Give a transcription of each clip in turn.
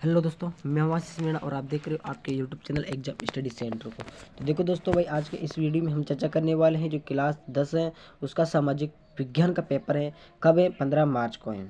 Hello दोस्तों, मैं हूं आशीष मीणा और आप देख रहे हो आपके YouTube channel exam study centre को। तो देखो दोस्तों भाई, आज के इस वीडियो में हम चर्चा करने वाले हैं जो क्लास 10 है उसका सामाजिक विज्ञान का पेपर है। कब है? 15 मार्च को है।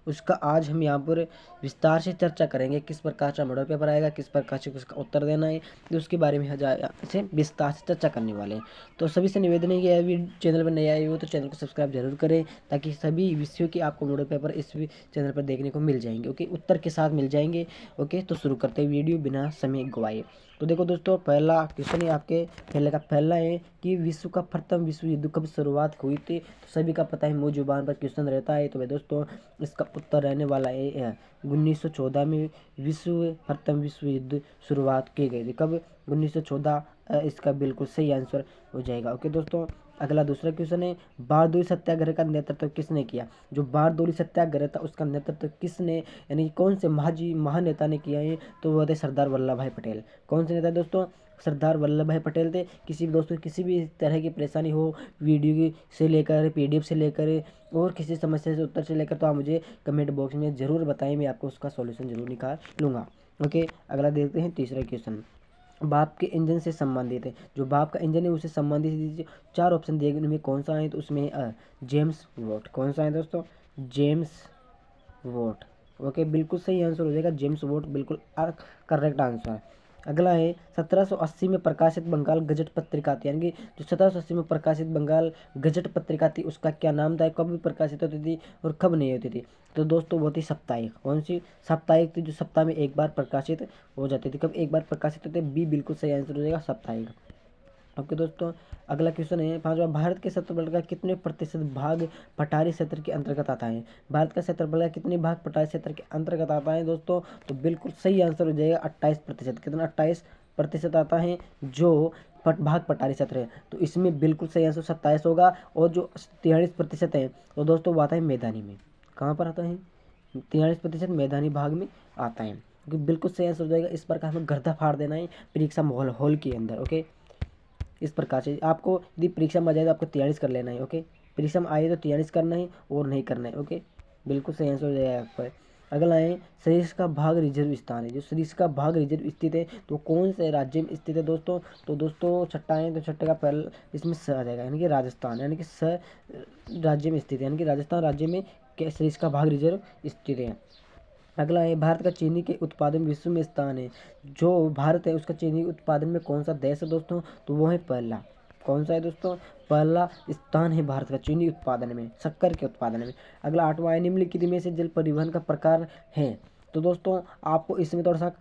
उसका आज हम यहाँ पर विस्तार से चर्चा करेंगे, किस प्रकार का मॉडल पेपर आएगा, किस प्रकार से उसका उत्तर देना है, तो उसके बारे में से विस्तार से चर्चा करने वाले हैं। तो सभी से निवेदन है कि अभी चैनल पर नए आए हो तो चैनल को सब्सक्राइब जरूर करें, ताकि सभी विषयों की आपको मॉडल पेपर इस चैनल पर देखने को मिल जाएंगे। ओके, उत्तर के साथ मिल जाएंगे। ओके, तो शुरू करते हैं वीडियो बिना समय गवाए। तो देखो दोस्तों, पहला क्वेश्चन है आपके पहला है कि विश्व का प्रथम विश्व युद्ध कब शुरुआत हुई थी। तो सभी का पता है, मुंह जुबान पर क्वेश्चन रहता है। तो भाई दोस्तों, इसका उत्तर रहने वाला है 1914 में प्रथम विश्व युद्ध शुरुआत की गई थी। कब? 1914। इसका बिल्कुल सही आंसर हो जाएगा। ओके दोस्तों, अगला दूसरा क्वेश्चन है, बारदोली सत्याग्रह का नेतृत्व किसने किया। जो बारदोली सत्याग्रह था उसका नेतृत्व किसने, यानी कौन से महानेता ने किया है, तो वो थे सरदार वल्लभ भाई पटेल। कौन से नेता दोस्तों? सरदार वल्लभ भाई पटेल थे। किसी भी दोस्तों किसी भी तरह की परेशानी हो, वीडियो से लेकर पीडीएफ से लेकर और किसी समस्या से उत्तर से लेकर, तो आप मुझे कमेंट बॉक्स में ज़रूर बताएं, मैं आपको उसका सॉल्यूशन जरूर निकाल लूँगा। ओके, अगला देखते हैं तीसरा क्वेश्चन। बाप के इंजन से संबंधित है। जो बाप का इंजन है उससे संबंधित चार ऑप्शन दिए गए, उनमें कौन सा है, तो उसमें जेम्स वॉट। कौन सा है दोस्तों? James vote. ओके, बिल्कुल सही आंसर हो जाएगा जेम्स वोट, बिल्कुल करेक्ट आंसर है। अगला है 1780 में प्रकाशित बंगाल गजट पत्रिका थी, यानी कि जो 1780 में प्रकाशित बंगाल गजट पत्रिका थी उसका क्या नाम था, कब भी प्रकाशित होती थी और कब नहीं होती थी। तो दोस्तों वो थी साप्ताहिक। कौन सी? साप्ताहिक थी, जो सप्ताह में एक बार प्रकाशित हो जाती थी। कब एक बार प्रकाशित होते? बी बिल्कुल सही आंसर हो जाएगा, साप्ताहिक। ओके दोस्तों, अगला क्वेश्चन है पांचवा, भारत के क्षेत्रफल का कितने प्रतिशत भाग पठारी क्षेत्र के अंतर्गत आता है। भारत का क्षेत्रफल का कितने भाग पठारी क्षेत्र के अंतर्गत आता है दोस्तों, तो बिल्कुल सही आंसर हो जाएगा 28%। कितना? 28% आता है जो भाग पठारी क्षेत्र है। तो इसमें बिल्कुल सही आंसर 27 होगा। और जो 43% है तो दोस्तों वो आता है मैदानी में। कहाँ पर आता है? 43% मैदानी भाग में आता है। क्योंकि बिल्कुल सही आंसर हो जाएगा। इस प्रकार हमें गर्दा फाड़ देना है परीक्षा हॉल के अंदर। ओके, इस प्रकार से आपको यदि परीक्षा में आ जाए तो आपको 43 कर लेना है। ओके, परीक्षा में आए तो 43 करना है और नहीं करना है। ओके, बिल्कुल सही आंसर हो जाएगा आपका। अगला है सरिस्का का भाग रिजर्व स्थान है। जो सरिस्का का भाग रिजर्व स्थित है तो कौन से राज्य में स्थित है दोस्तों, तो दोस्तों छठा है, तो छठे का पहला इसमें स आ जाएगा, यानी कि राजस्थान, यानी कि स राज्य में स्थित है, यानी कि राजस्थान राज्य में सरिस्का का भाग रिजर्व स्थित है। अगला है भारत का चीनी के उत्पादन में विश्व में स्थान है। जो भारत है उसका चीनी उत्पादन में कौन सा देश है दोस्तों, तो वो है पहला। कौन सा है दोस्तों? पहला स्थान है भारत का चीनी उत्पादन में, शक्कर के उत्पादन में। अगला आठवां है, निम्नलिखित में से जल परिवहन का प्रकार है। तो दोस्तों आपको इसमें थोड़ा सा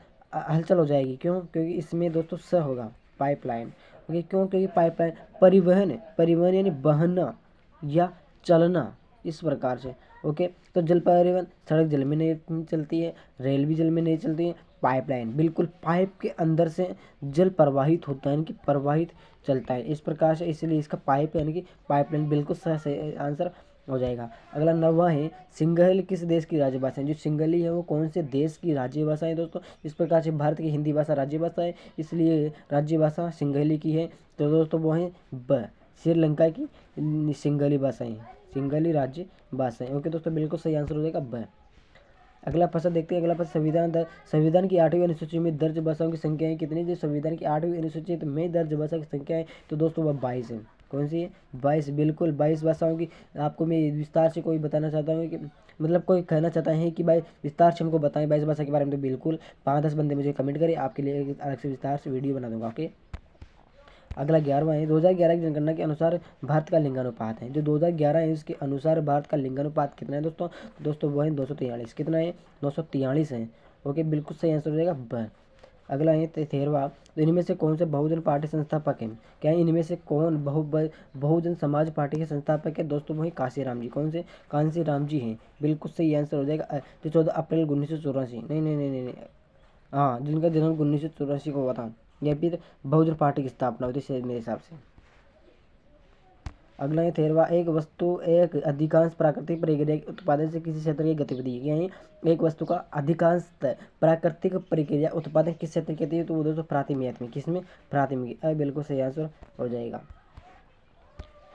हलचल हो जाएगी। क्यों? क्योंकि इसमें दोस्तों स होगा, पाइपलाइन। ओके, क्यों? क्योंकि पाइपलाइन परिवहन है, परिवहन यानी बहना या चलना, इस प्रकार से। ओके, तो जल परिवहन, सड़क जल में नहीं चलती है, रेल भी जल में नहीं चलती है, पाइपलाइन बिल्कुल पाइप के अंदर से जल प्रवाहित होता है, यानी कि प्रवाहित चलता है इस प्रकार से, इसलिए इसका पाइप यानी कि पाइपलाइन बिल्कुल सही आंसर हो जाएगा। अगला नौवां है, सिंघल किस देश की राज्यभाषा है। जो सिंघली है वो कौन से देश की राज्यभाषा है दोस्तों, इस प्रकार से भारत की हिंदी भाषा राज्यभाषा है, इसलिए राज्यभाषा सिंघली की है। तो दोस्तों वो है ब, श्रीलंका की सिंघली भाषा है, सिंघली राज्य भाषाएं। ओके दोस्तों, बिल्कुल सही आंसर हो जाएगा ब। अगला प्रश्न देखते हैं। अगला प्रश्न, संविधान की 8वीं अनुसूची में दर्ज भाषाओं की संख्या है कितनी। जो संविधान की 8वीं अनुसूची में दर्ज भाषा की संख्या है तो दोस्तों वह 22 है। कौन सी है? 22, बिल्कुल 22 भाषाओं की। आपको मैं विस्तार से कोई बताना चाहता हूँ कि मतलब कोई कहना चाहता है कि भाई विस्तार से हमको बताएं 22 भाषा के बारे में, तो बिल्कुल 5-10 बंदे मुझे कमेंट करें, आपके लिए अलग से विस्तार से वीडियो बना दूंगा। ओके, अगला 11वां है, 2011 की जनगणना के अनुसार भारत का लिंगानुपात है। जो 2011 है उसके अनुसार भारत का लिंगानुपात कितना है दोस्तों, दोस्तों वो है 243। कितना है? 243 है। ओके, बिल्कुल सही आंसर हो जाएगा ब। अगला है 13वां, तो इनमें से कौन से बहुजन पार्टी संस्थापक हैं। क्या है? इनमें से कौन बहुजन समाज पार्टी के संस्थापक है दोस्तों, वही कांशीराम जी। कौन से? कांशीराम जी हैं, बिल्कुल सही आंसर हो जाएगा। जो 14 अप्रैल 1984, नहीं नहीं नहीं नहीं नहीं, हाँ, जिनका जन्म 1984 को हुआ था, या फिर बहुजन पार्टी की स्थापना हुई थी शायद मेरे हिसाब से। अगला है 13वां, एक वस्तु एक अधिकांश प्राकृतिक प्रक्रिया के उत्पादन से किसी क्षेत्र की गतिविधि, यानी एक वस्तु का अधिकांश प्राकृतिक प्रक्रिया उत्पादन किस क्षेत्र की थी, तो वो दोस्तों प्राथमिक में। किसमें? प्राथमिक। बिल्कुल सही आंसर हो जाएगा।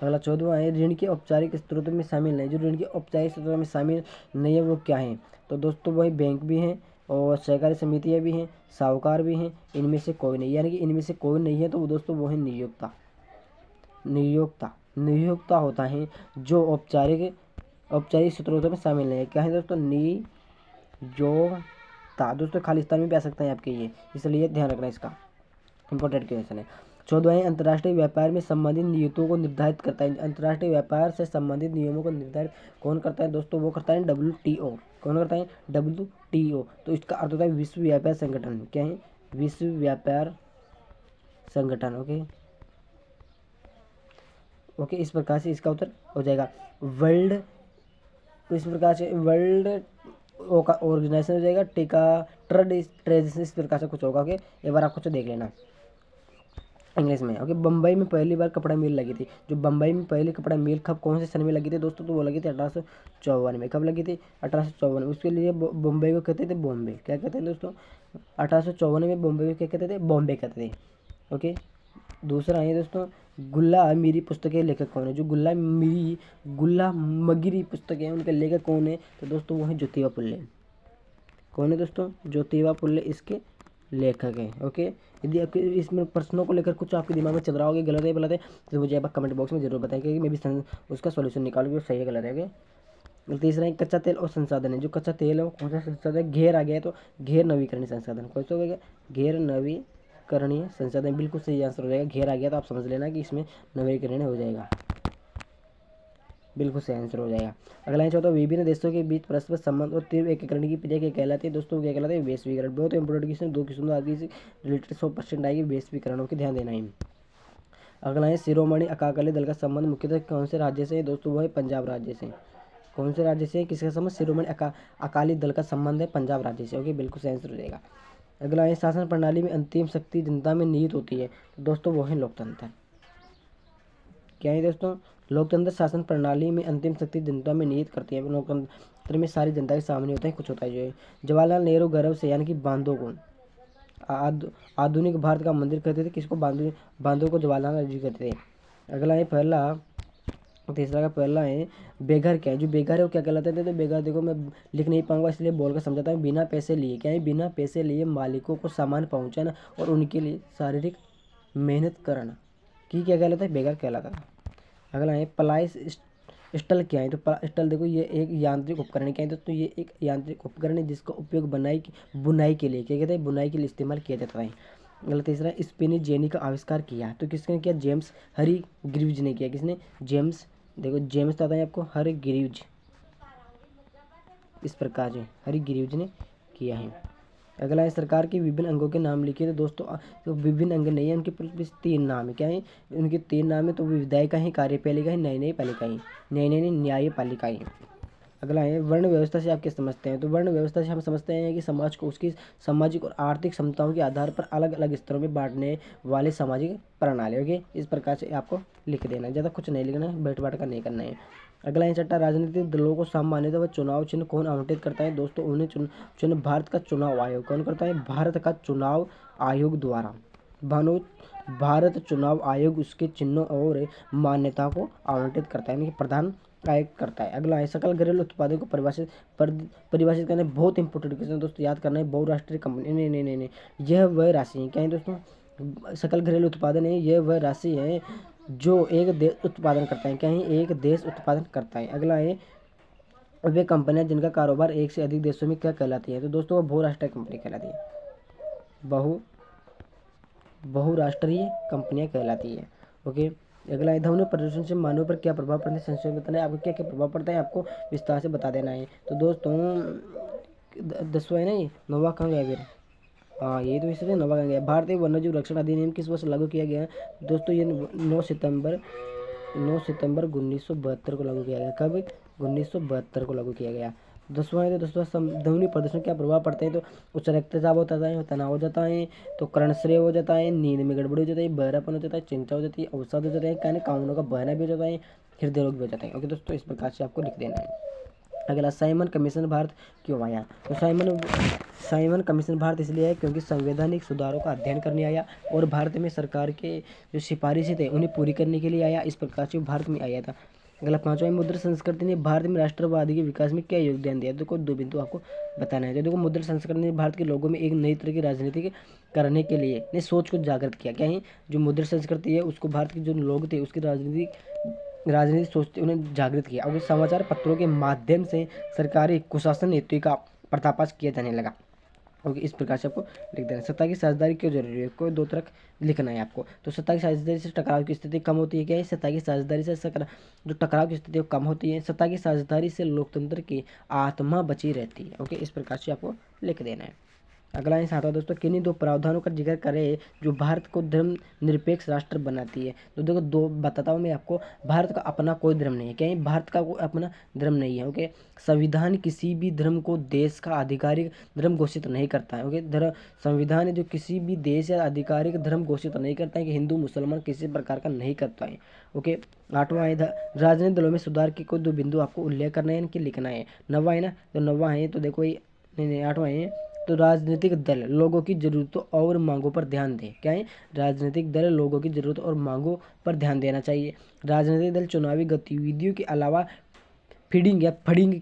अगला 14वां है, ऋण के औपचारिक स्रोतों में शामिल नहीं। जो ऋण के औपचारिक स्रोतों में शामिल नहीं है वो क्या है, तो दोस्तों वही बैंक भी हैं, और सहकारी समितियाँ भी हैं, साहूकार भी हैं, इनमें से कोई नहीं, यानी कि इनमें से कोई नहीं है तो वो दोस्तों वो है नियोक्ता। नियोक्ता नियोक्ता होता है जो औपचारिक स्रोतों में शामिल नहीं है। क्या है दोस्तों? नियोक्ता। दोस्तों खालिस्तान में भी आ सकता है आपके ये, इसलिए ध्यान रखना इसका, इंपॉर्टेंट क्वेश्चन है। 14 अंतर्राष्ट्रीय व्यापार में संबंधित नीतियों को निर्धारित करता है। अंतर्राष्ट्रीय व्यापार से संबंधित नियमों को निर्धारित कौन करता है दोस्तों? वो करता है WTO। कौन करता है? WTO। तो इसका अर्थ होता है विश्व व्यापार संगठन। क्या है? विश्व व्यापार संगठन। ओके, इस प्रकार से इसका उत्तर हो जाएगा वर्ल्ड। तो इस प्रकार से वर्ल्ड का ऑर्गेनाइजेशन हो जाएगा, टीका ट्रेडिशन इस प्रकार से कुछ होगा। ओके, एक बार आप कुछ देख लेना इंग्लिश में। ओके, बम्बई में पहली बार कपड़ा मिल लगी थी। जो बम्बई में पहली कपड़ा मिल कब कौन से सन में लगी थी दोस्तों? तो वो लगी थी 1854 में। कब लगी थी? 1854 में। उसके लिए बम्बई को कहते थे बॉम्बे। क्या कहते हैं दोस्तों? 1854 में बॉम्बे को क्या कहते थे? बॉम्बे कहते थे। ओके, दूसरा है दोस्तों गुल्ला मेरी पुस्तक के लेखक कौन है? जो गुल्ला मगिरी पुस्तक है उनके लेखक कौन है? तो दोस्तों वो है ज्योतिबा फुल्ले। कौन है दोस्तों? ज्योतिबा फुल्ले इसके लेखक हैं। ओके, यदि आपके इसमें प्रश्नों को लेकर कुछ आपके दिमाग में चल रहा होगा, गलत है गलत है, तो मुझे आप कमेंट बॉक्स में जरूर बताएं, क्योंकि मैं भी उसका सॉल्यूशन निकालूंगी सही है गलत है। ओके, तीसरा है कच्चा तेल और संसाधन है। जो कच्चा तेल है वो कौन सा संसाधन है? घेर आ गया है तो घेर नवीकरणीय संसाधन। कौन सा हो गया? घेर नवीकरणीय संसाधन। बिल्कुल सही आंसर हो जाएगा। घेर आ गया तो आप समझ लेना कि इसमें नवीकरणीय हो जाएगा, बिल्कुल सही आंसर हो जाएगा। अगला है चौथा, विभिन्न देशों के बीच परस्पर संबंध और तीव्र एकीकरण की क्रिया क्या कहलाती है दोस्तों? क्या कहलाती है? वैश्वीकरण। बहुत इंपोर्टेंट क्वेश्चन, 2 क्वेश्चन आगे से रिलेटेड 100% आएगी वैश्वीकरण की, ध्यान देना है। अगला है शिरोमणि अकाली दल का संबंध मुख्यतः कौन से राज्य से है दोस्तों? वो है पंजाब राज्य से। कौन से राज्य से? किसका संबंध? शिरोमणि अकाली दल का संबंध है पंजाब राज्य से। ओके, बिल्कुल सही आंसर हो जाएगा। अगला है शासन प्रणाली में अंतिम शक्ति जनता में निहित होती है। तो दोस्तों वो है लोकतंत्र। क्या है दोस्तों? लोकतंत्र शासन प्रणाली में अंतिम शक्ति जनता में निहित करती है। लोकतंत्र में सारी जनता के सामने होता है, कुछ होता है जो है। जवाहरलाल नेहरू गर्भ से यानी कि बांधों को आधुनिक भारत का मंदिर कहते थे। किसको? बांधों को जवाहरलाल नेहरू जी कहते थे। अगला है तीसरा का पहला है बेघर। क्या है? जो बेघर है वो क्या कहलाते थे? तो बेघर देखो मैं लिख नहीं पाऊंगा इसलिए बोल कर समझाता हूँ। बिना पैसे लिए। क्या है? बिना पैसे लिए मालिकों को सामान पहुंचाना और उनके लिए शारीरिक मेहनत करना की क्या कहलाता है? बेघर कहलाता है। अगला है पलायस स्टल। क्या है? तो स्टल देखो ये एक यांत्रिक उपकरण है। क्या है दोस्तों? ये एक यांत्रिक उपकरण है जिसका उपयोग बुनाई के लिए क्या कहते हैं? बुनाई के लिए इस्तेमाल किया जाता है। अगला तीसरा स्पिनिंग जेनी का आविष्कार किया तो किसने किया? जेम्स हरी ग्रीव्ज ने किया। किसने? जेम्स। देखो जेम्स आता है आपको हरी ग्रीव्ज, इस प्रकार से हरी ग्रीव्ज ने किया है। अगला है सरकार के विभिन्न अंगों के नाम लिखिए। तो दोस्तों तो विभिन्न अंग नहीं है, उनके बस 3 नाम है। क्या है? उनके 3 नाम है। तो विधायिका है, कार्यपालिका है, न्यायपालिका है। न्यायपालिका है। अगला है वर्ण व्यवस्था से आप क्या समझते हैं? तो वर्ण व्यवस्था से हम समझते हैं कि समाज को उसकी सामाजिक और आर्थिक क्षमताओं के आधार पर अलग अलग स्तरों में बांटने वाले सामाजिक प्रणाली। ओके, इस प्रकार से आपको लिख देना है, ज़्यादा कुछ नहीं लिखना है, बैठ बाट कर नहीं करना है। अगला है छठा, राजनीतिक दलों को सामान्यतः व चुनाव चिन्ह कौन आवंटित करता है दोस्तों? उन्हें चिन्ह भारत का चुनाव आयोग। कौन करता है? भारत का चुनाव आयोग द्वारा भारत चुनाव आयोग उसके चिन्हों और मान्यता को आवंटित करता है, यानी कि प्रदान करता है। अगला है सकल घरेलू उत्पादन को परिभाषित करना। बहुत इंपॉर्टेंट क्वेश्चन दोस्तों, याद करना है। बहुराष्ट्रीय कंपनी नहीं, यह वह राशि है। क्या है दोस्तों? सकल घरेलू उत्पादन है, यह वह राशि है जो एक देश उत्पादन करता है। क्या है? एक देश उत्पादन करता है। अगला है वे कंपनियां जिनका कारोबार एक से अधिक देशों में क्या कहलाती है? तो दोस्तों वो बहुराष्ट्रीय कंपनी कहलाती है। बहुराष्ट्रीय कंपनियां कहलाती है। ओके, अगला है ध्वनि प्रदूषण से मानव पर क्या प्रभाव पड़ता है? संक्षेप बताना है आपको क्या क्या प्रभाव पड़ता है, आपको विस्तार से बता देना है। तो दोस्तों 10वां है ना, ये 9वां कहाँ गया फिर? हाँ, ये तो इससे 9वां कहाँ गया? भारतीय वन्यजीव रक्षण अधिनियम किस वर्ष लागू किया गया? दोस्तों ये 9 सितंबर 1972 को लागू किया गया। कब? 1972 को लागू किया गया। 10वां है तो 10वां ध्वनि प्रदूषण क्या प्रभाव पड़ते हैं? तो उच्च रक्तचाप होता है, तनाव हो जाता है, तो कर्णश्रेय हो जाता है, नींद में गड़बड़ी हो जाती है, बहरापन हो जाता है, चिंता हो जाती है, अवसाद हो जाता है, कानों का बहना भी हो जाता है, हृदय रोग भी हो जाता है। ओके दोस्तों, इस प्रकार से आपको लिख देना है। अगला साइमन कमीशन भारत क्यों आया? तो साइमन कमीशन भारत इसलिए है क्योंकि संवैधानिक सुधारों का अध्ययन करने आया और भारत में सरकार के जो सिफारिशें थे उन्हें पूरी करने के लिए आया। इस प्रकार से भारत में आया था। अगला 5वां, मुद्रा संस्कृति ने भारत में राष्ट्रवादी के विकास में क्या योगदान दिया? देखो 2 बिंदु आपको बताना है। तो देखो मुद्रा संस्कृति ने भारत के लोगों में एक नई तरह की राजनीति करने के लिए ने सोच को जागृत किया। क्या है? जो मुद्रा संस्कृति है उसको भारत के जो लोग थे उसकी राजनीतिक सोचते उन्हें जागृत किया और समाचार पत्रों के माध्यम से सरकारी कुशासन नीति का पर्दाफाश किया जाने लगा। ओके, इस प्रकार से आपको लिख देना। सत्ता की साझेदारी क्यों जरूरी है? कोई 2 तरह लिखना है आपको। तो सत्ता की साझेदारी से टकराव की स्थिति कम होती है। क्या है? सत्ता की साझेदारी से जो टकराव की स्थिति कम होती है। सत्ता की साझेदारी से लोकतंत्र की आत्मा बची रहती है। ओके, इस प्रकार से आपको लिख देना है। अगला है 7वां दोस्तों, किन्हीं 2 प्रावधानों का जिक्र करें जो भारत को धर्म निरपेक्ष राष्ट्र बनाती है। तो देखो 2 बताता हूँ मैं आपको। भारत का अपना कोई धर्म नहीं है। क्या है? भारत का कोई अपना धर्म नहीं है। ओके, संविधान किसी भी धर्म को देश का आधिकारिक धर्म घोषित नहीं करता है। ओके, संविधान है जो किसी भी देश या आधिकारिक धर्म घोषित नहीं करता है कि हिंदू मुसलमान किसी प्रकार का नहीं करता है। ओके, 8वां है राजनीतिक दलों में सुधार की कोई 2 बिंदु आपको उल्लेख करना है कि लिखना है। 9वां है ना, तो 9वां है तो देखो ये नहीं 8वां है। तो राजनीतिक दल लोगों की जरूरतों और मांगों पर ध्यान दें। क्या है? राजनीतिक दल लोगों की जरूरतों और मांगों पर ध्यान देना चाहिए। राजनीतिक दल चुनावी गतिविधियों के अलावा फीडिंग या फंडिंग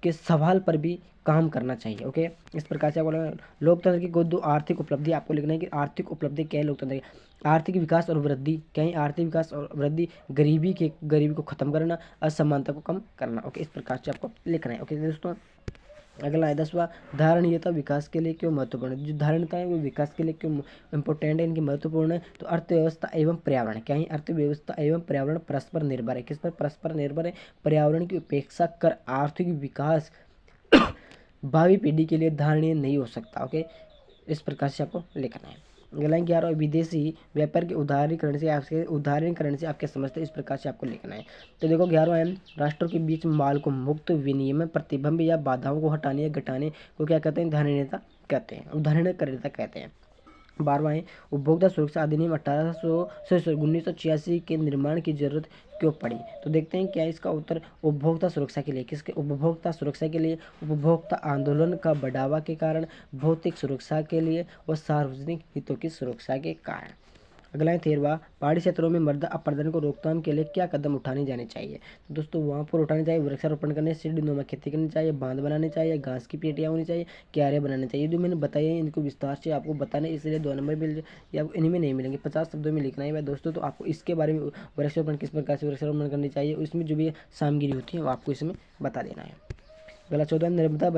के सवाल पर भी काम करना चाहिए। ओके, इस प्रकार से आपको लोकतंत्र की 2 आर्थिक उपलब्धि आपको लिखना है कि आर्थिक उपलब्धि क्या है लोकतंत्र की? आर्थिक विकास और वृद्धि। क्या है? आर्थिक विकास और वृद्धि, गरीबी को खत्म करना, असमानता को कम करना। ओके, इस प्रकार से आपको लिखना है। ओके दोस्तों, अगला है 10वां, धारणीयता विकास के लिए क्यों महत्वपूर्ण है? जो धारणता है वो विकास के लिए क्यों इंपॉर्टेंट है, इनकी महत्वपूर्ण है? तो अर्थव्यवस्था एवं पर्यावरण। क्या है? अर्थव्यवस्था एवं पर्यावरण परस्पर निर्भर है। किस पर परस्पर निर्भर है? पर्यावरण की उपेक्षा कर आर्थिक विकास भावी पीढ़ी के लिए धारणीय नहीं हो सकता। ओके, इस प्रकार से आपको लिखना है। अगला 11वां, विदेशी व्यापार के उदारीकरण से आप क्या समझते हैं? इस प्रकार से आपको लिखना है। तो देखो 11वां है, राष्ट्रों के बीच माल को मुक्त विनिमय, प्रतिबंध या बाधाओं को हटाने या घटाने को क्या कहते हैं? धारणीयता कहते हैं, उदारीकरणीयता कहते हैं। 12वां है, उपभोक्ता सुरक्षा अधिनियम 1986 के निर्माण की जरूरत क्यों पड़ी? तो देखते हैं क्या इसका उत्तर, उपभोक्ता सुरक्षा के लिए। किसके? उपभोक्ता सुरक्षा के लिए, उपभोक्ता आंदोलन का बढ़ावा के कारण, भौतिक सुरक्षा के लिए और सार्वजनिक हितों की सुरक्षा के कारण। अगला है 13वां, पहाड़ी क्षेत्रों में मृदा अपरदन को रोकथाम के लिए क्या कदम उठाने जाने चाहिए? तो दोस्तों वहाँ पर उठाने चाहिए वृक्षारोपण करने, सीढ़ीनुमा खेती करनी चाहिए, बांध बनाने चाहिए, घास की पेटियाँ होनी चाहिए, क्यारे बनाने चाहिए। जो मैंने बताए हैं इनको विस्तार से आपको बताने, इसलिए 2 नंबर मिल या इनमें नहीं मिलेंगे। 50 शब्दों में लिखना है भाई दोस्तों। तो आपको इसके बारे में वृक्षारोपण किस प्रकार से वृक्षारोपण करनी चाहिए, उसमें जो भी सामग्री होती है वो आपको इसमें बता देना है। अगला 14, नर्मदा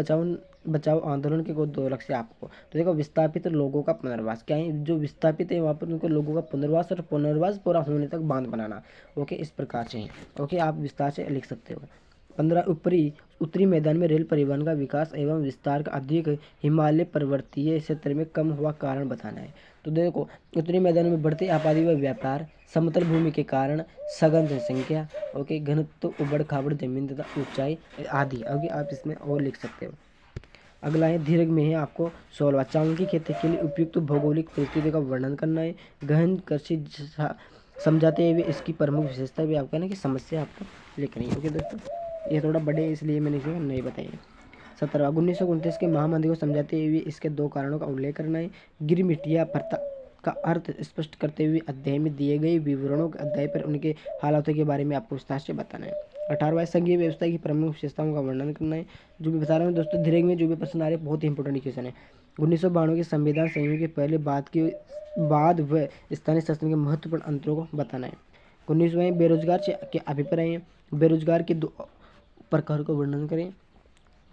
बचाओ आंदोलन के 2 लक्ष्य आपको। तो देखो विस्थापित लोगों का पुनर्वास। क्या है? जो विस्थापित है वहाँ पर उनको लोगों का पुनर्वास और पुनर्वास पूरा होने तक बांध बनाना। ओके, इस प्रकार से है। ओके, आप विस्तार से लिख सकते हो। 15, उत्तरी मैदान में रेल परिवहन का विकास एवं विस्तार का अधिक हिमालय पर्वतीय क्षेत्र में कम हुआ कारण बताना है। तो देखो उत्तरी मैदान में बढ़ती आबादी व व्यापार, समतल भूमि के कारण सघन जनसंख्या, ओके, घनत्व, उबड़ खाबड़ जमीन तथा ऊंचाई आदि। ओके, आप इसमें और लिख सकते हो। अगला है दीर्घ में है आपको 16वां, चावल की खेती के लिए उपयुक्त भौगोलिक परिस्थिति का वर्णन करना है। गहन कृषि समझाते हुए इसकी प्रमुख विशेषता भी आपका ना कि समस्या आपको लिखनी है। ओके दोस्तों, ये थोड़ा बड़े इसलिए मैंने इसे नहीं बताया। 17वां, 1929 के महामंदी को समझाते हुए इसके 2 कारणों का उल्लेख करना है। गिरमिटिया प्रथा का अर्थ स्पष्ट करते हुए अध्याय में दिए गए विवरणों के अध्याय पर उनके हालातों के बारे में आपको विस्तार से बताना है। 18वां, संघीय व्यवस्था की प्रमुख विशेषताओं का वर्णन करना है। जो भी बता रहा हूँ दोस्तों, धीरे में जो भी प्रश्न आ रहे हैं बहुत ही इंपॉर्टेंट क्वेश्चन है। 1992 के संविधान संशोधन के पहले बाद व स्थानीय शासन के महत्वपूर्ण अंतरों को बताना है। 19वां, बेरोजगार के अभिप्राय हैं। बेरोजगार के 2 प्रकार का वर्णन करें।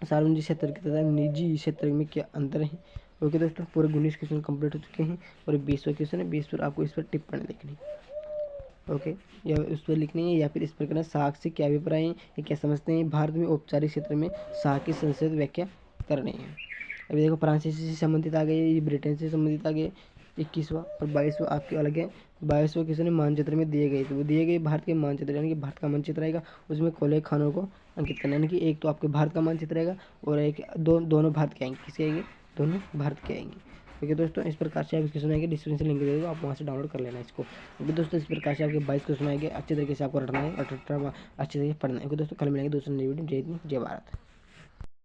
सार्वजनिक क्षेत्र के तथा निजी क्षेत्र में क्या अंतर है। ओके दोस्तों, पूरे 19 क्वेश्चन कंप्लीट हो चुके हैं और 20वां क्वेश्चन है। 20 पर आपको इस पर टिप्पणी लिखनी। ओके, या उस पर लिखनी है या फिर इस पर करना, साख से क्या अभिप्राय है, ये क्या समझते हैं। भारत में औपचारिक क्षेत्र में साख की संसद व्याख्या करनी है। अभी देखो फ्रांसीसी से संबंधित आ गए, ये ब्रिटेन से संबंधित आ गए। 21वां और 22वां आपके अलग है। 22वां क्वेश्चन मानचित्र में दिए गए, तो वो दिए गए भारत के मानचित्र, यानी कि भारत का मानचित्र आएगा, उसमें कोले खानों को अंकित करना, यानी कि एक तो आपके भारत का मानचित्र आएगा और एक दोनों भारत के आएंगे। किसके आएंगे? दोनों भारत के आएंगे। ओके दोस्तों, इस प्रकार से आपके क्वेश्चन आएंगे, डिस्क्रिप्शन लिंक दे देगा, आप वहाँ से डाउनलोड कर लेना इसको। ओके दोस्तों, इस प्रकार से आपके 22 क्वेश्चन आएंगे, अच्छे तरीके से आपको रटना है और अच्छे तरीके से पढ़ना है। ओके दोस्तों, कल मिलेंगे दूसरे नई वीडियो। जय हिंद, जय भारत।